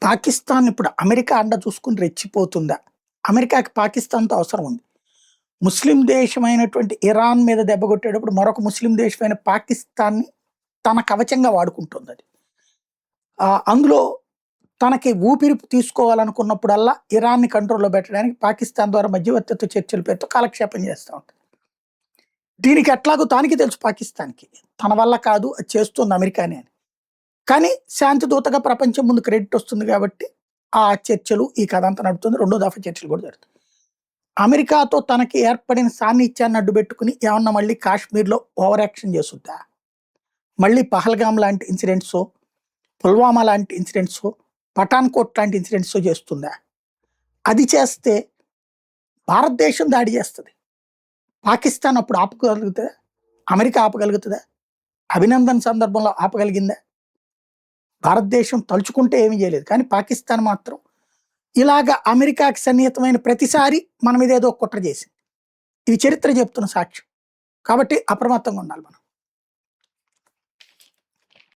పాకిస్తాన్ ఇప్పుడు అమెరికా అండ చూసుకొని రెచ్చిపోతుందా? అమెరికాకి పాకిస్తాన్‌తో అవసరం ఉంది. ముస్లిం దేశమైనటువంటి ఇరాన్ మీద దెబ్బ కొట్టేటప్పుడు మరొక ముస్లిం దేశమైన పాకిస్తాన్‌ని తన కవచంగా వాడుకుంటుందది. అందులో తనకి ఊపిరి తీసుకోవాలనుకున్నప్పుడల్లా ఇరాన్‌ని కంట్రోల్‌లో పెట్టడానికి పాకిస్తాన్ ద్వారా మధ్యవర్తిత్వ చర్చల పేరుతో కాలక్షేపం చేస్తా ఉంటది. దీనికి ఎట్లాగో దానికి తెలుసు పాకిస్తాన్‌కి. తన వల్ల కాదు అది చేస్తుంది అమెరికానే అని. కానీ శాంతి దూతగా ప్రపంచం ముందు క్రెడిట్ వస్తుంది కాబట్టి ఆ చర్చలు ఈ కథ అంతా నడుస్తుంది. రెండో దఫా చర్చలు కూడా జరుగుతాయి. అమెరికాతో తనకి ఏర్పడిన సాన్నిధ్యాన్ని అడ్డుపెట్టుకుని ఏమన్నా మళ్ళీ కాశ్మీర్‌లో ఓవర్ యాక్షన్ చేసుద్దా? మళ్ళీ పహల్గామ్ లాంటి ఇన్సిడెంట్సో, పుల్వామా లాంటి ఇన్సిడెంట్సో, పఠాన్‌కోట్ లాంటి ఇన్సిడెంట్సో చేస్తుందా? అది చేస్తే భారతదేశం దాడి చేస్తది. పాకిస్తాన్ అప్పుడు ఆపగలుగుతదా? అమెరికా ఆపగలుగుతదా? అభినందన్ సందర్భంలో ఆపగలిగిందా? భారతదేశం తలుచుకుంటే ఏమీ చేయలేదు. కానీ పాకిస్తాన్ మాత్రం ఇలాగ అమెరికాకి సన్నిహితమైన ప్రతిసారి మన మీద ఏదో ఒక కుట్ర చేసింది. ఇది చరిత్ర చెప్తున్న సాక్ష్యం. కాబట్టి అప్రమత్తంగా ఉండాలి మనం.